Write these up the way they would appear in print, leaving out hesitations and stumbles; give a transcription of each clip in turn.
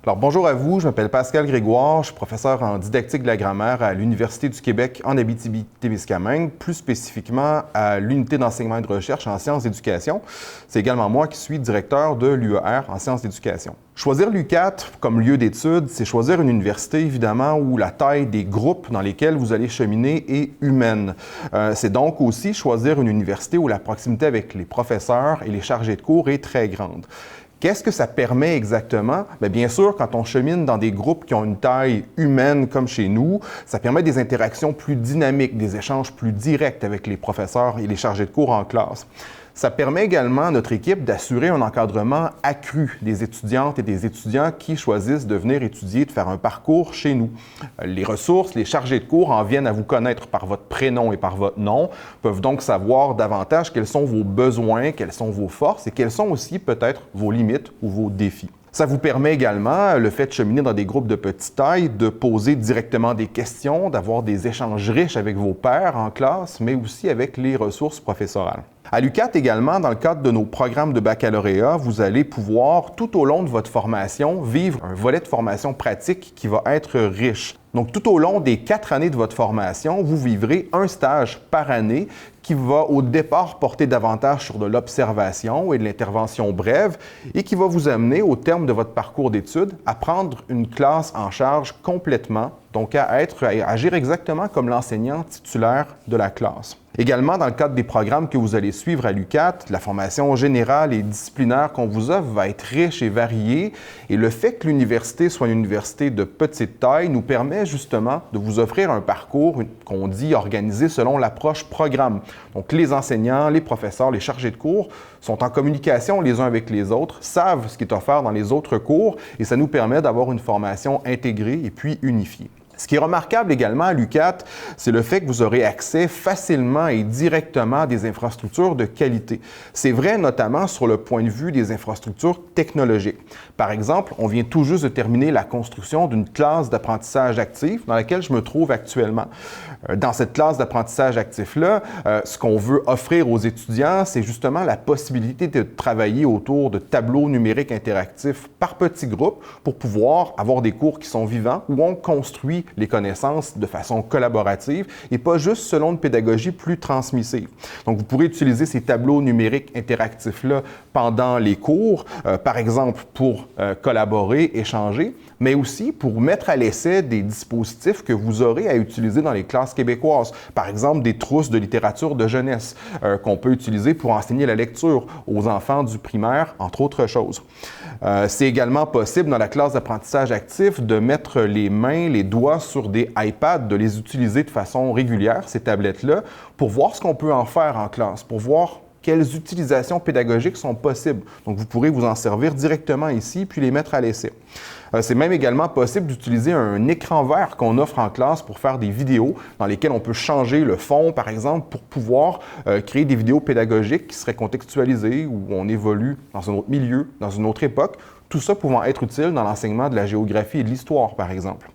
Alors bonjour à vous, je m'appelle Pascal Grégoire, je suis professeur en didactique de la grammaire à l'Université du Québec en Abitibi-Témiscamingue, plus spécifiquement à l'unité d'enseignement et de recherche en sciences d'éducation. C'est également moi qui suis directeur de l'UER en sciences d'éducation. Choisir l'UQAT comme lieu d'études, c'est choisir une université évidemment où la taille des groupes dans lesquels vous allez cheminer est humaine. C'est donc aussi choisir une université où la proximité avec les professeurs et les chargés de cours est très grande. Qu'est-ce que ça permet exactement? Bien sûr, quand on chemine dans des groupes qui ont une taille humaine comme chez nous, ça permet des interactions plus dynamiques, des échanges plus directs avec les professeurs et les chargés de cours en classe. Ça permet également à notre équipe d'assurer un encadrement accru des étudiantes et des étudiants qui choisissent de venir étudier, de faire un parcours chez nous. Les ressources, les chargés de cours en viennent à vous connaître par votre prénom et par votre nom, peuvent donc savoir davantage quels sont vos besoins, quelles sont vos forces et quels sont aussi peut-être vos limites ou vos défis. Ça vous permet également, le fait de cheminer dans des groupes de petite taille, de poser directement des questions, d'avoir des échanges riches avec vos pairs en classe, mais aussi avec les ressources professorales. À l'UQAT également, dans le cadre de nos programmes de baccalauréat, vous allez pouvoir, tout au long de votre formation, vivre un volet de formation pratique qui va être riche. Donc, tout au long des 4 années de votre formation, vous vivrez un stage par année qui va au départ porter davantage sur de l'observation et de l'intervention brève et qui va vous amener, au terme de votre parcours d'études, à prendre une classe en charge complètement, donc à agir exactement comme l'enseignant titulaire de la classe. Également, dans le cadre des programmes que vous allez suivre à l'UQAT, la formation générale et disciplinaire qu'on vous offre va être riche et variée et le fait que l'université soit une université de petite taille nous permet justement de vous offrir un parcours qu'on dit organisé selon l'approche programme. Donc, les enseignants, les professeurs, les chargés de cours sont en communication les uns avec les autres, savent ce qui est offert dans les autres cours et ça nous permet d'avoir une formation intégrée et puis unifiée. Ce qui est remarquable également à l'UQAT, c'est le fait que vous aurez accès facilement et directement à des infrastructures de qualité. C'est vrai notamment sur le point de vue des infrastructures technologiques. Par exemple, on vient tout juste de terminer la construction d'une classe d'apprentissage actif dans laquelle je me trouve actuellement. Dans cette classe d'apprentissage actif-là, ce qu'on veut offrir aux étudiants, c'est justement la possibilité de travailler autour de tableaux numériques interactifs par petits groupes pour pouvoir avoir des cours qui sont vivants où on construit les connaissances de façon collaborative et pas juste selon une pédagogie plus transmissive. Donc, vous pourrez utiliser ces tableaux numériques interactifs-là pendant les cours, par exemple pour collaborer, échanger, mais aussi pour mettre à l'essai des dispositifs que vous aurez à utiliser dans les classes québécoises. Par exemple, des trousses de littérature de jeunesse qu'on peut utiliser pour enseigner la lecture aux enfants du primaire, entre autres choses. C'est également possible dans la classe d'apprentissage actif de mettre les mains, les doigts sur des iPads, de les utiliser de façon régulière, ces tablettes-là, pour voir ce qu'on peut en faire en classe, pour voir quelles utilisations pédagogiques sont possibles. Donc, vous pourrez vous en servir directement ici, puis les mettre à l'essai. C'est même également possible d'utiliser un écran vert qu'on offre en classe pour faire des vidéos dans lesquelles on peut changer le fond, par exemple, pour pouvoir créer des vidéos pédagogiques qui seraient contextualisées, où on évolue dans un autre milieu, dans une autre époque, tout ça pouvant être utile dans l'enseignement de la géographie et de l'histoire, par exemple.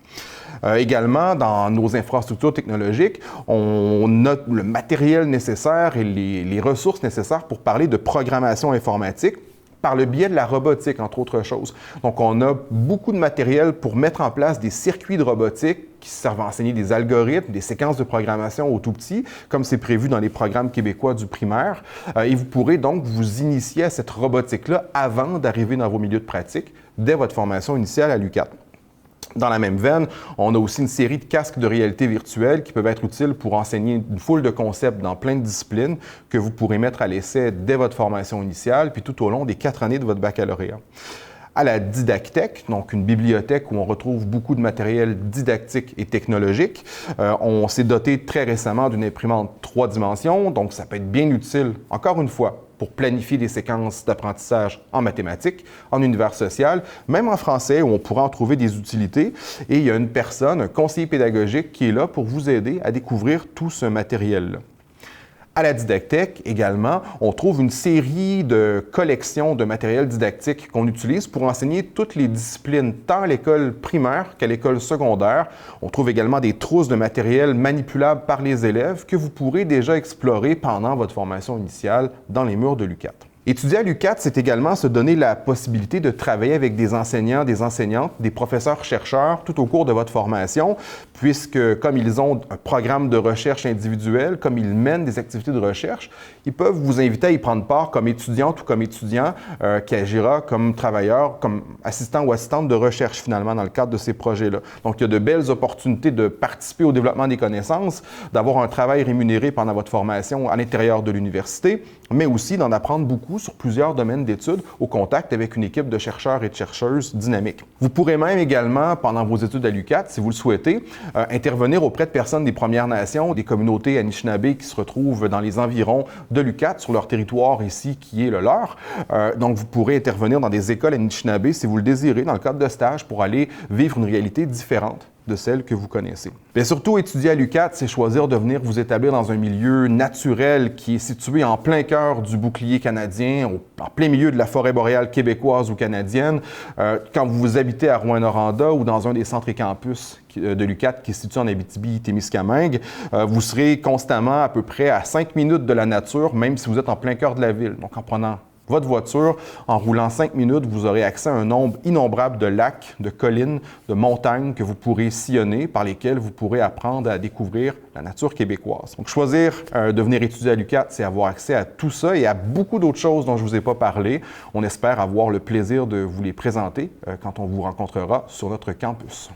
Également, dans nos infrastructures technologiques, on a le matériel nécessaire et les ressources nécessaires pour parler de programmation informatique par le biais de la robotique, entre autres choses. Donc, on a beaucoup de matériel pour mettre en place des circuits de robotique qui servent à enseigner des algorithmes, des séquences de programmation aux tout-petits, comme c'est prévu dans les programmes québécois du primaire. Et vous pourrez donc vous initier à cette robotique-là avant d'arriver dans vos milieux de pratique, dès votre formation initiale à l'UQAT. Dans la même veine, on a aussi une série de casques de réalité virtuelle qui peuvent être utiles pour enseigner une foule de concepts dans plein de disciplines que vous pourrez mettre à l'essai dès votre formation initiale, puis tout au long des 4 années de votre baccalauréat. À la Didactech, donc une bibliothèque où on retrouve beaucoup de matériel didactique et technologique. On s'est doté très récemment d'une imprimante 3 dimensions, donc ça peut être bien utile, encore une fois, pour planifier des séquences d'apprentissage en mathématiques, en univers social, même en français où on pourra en trouver des utilités. Et il y a une personne, un conseiller pédagogique qui est là pour vous aider à découvrir tout ce matériel-là. À la Didactech, également, on trouve une série de collections de matériel didactique qu'on utilise pour enseigner toutes les disciplines, tant à l'école primaire qu'à l'école secondaire. On trouve également des trousses de matériel manipulables par les élèves que vous pourrez déjà explorer pendant votre formation initiale dans les murs de l'UQAT. Étudier à l'UQAT, c'est également se donner la possibilité de travailler avec des enseignants, des enseignantes, des professeurs-chercheurs tout au cours de votre formation, puisque comme ils ont un programme de recherche individuel, comme ils mènent des activités de recherche, ils peuvent vous inviter à y prendre part comme étudiante ou comme étudiant qui agira comme travailleur, comme assistant ou assistante de recherche finalement dans le cadre de ces projets-là. Donc, il y a de belles opportunités de participer au développement des connaissances, d'avoir un travail rémunéré pendant votre formation à l'intérieur de l'université, mais aussi d'en apprendre beaucoup sur plusieurs domaines d'études au contact avec une équipe de chercheurs et de chercheuses dynamiques. Vous pourrez même également, pendant vos études à l'UQAT, si vous le souhaitez, intervenir auprès de personnes des Premières Nations, des communautés Anishinaabe qui se retrouvent dans les environs de l'UQAT, sur leur territoire ici qui est le leur. Donc, vous pourrez intervenir dans des écoles Anishinaabe si vous le désirez, dans le cadre de stage, pour aller vivre une réalité différente de celle que vous connaissez. Mais surtout, étudier à l'UQAT, c'est choisir de venir vous établir dans un milieu naturel qui est situé en plein cœur du bouclier canadien, en plein milieu de la forêt boréale québécoise ou canadienne. Quand vous habitez à Rouyn-Noranda ou dans un des centres et campus de l'UQAT qui est situé en Abitibi-Témiscamingue, vous serez constamment à peu près à 5 minutes de la nature, même si vous êtes en plein cœur de la ville. Donc, en prenant votre voiture, en roulant 5 minutes, vous aurez accès à un nombre innombrable de lacs, de collines, de montagnes que vous pourrez sillonner, par lesquelles vous pourrez apprendre à découvrir la nature québécoise. Donc, choisir de venir étudier à l'UQAT, c'est avoir accès à tout ça et à beaucoup d'autres choses dont je ne vous ai pas parlé. On espère avoir le plaisir de vous les présenter quand on vous rencontrera sur notre campus.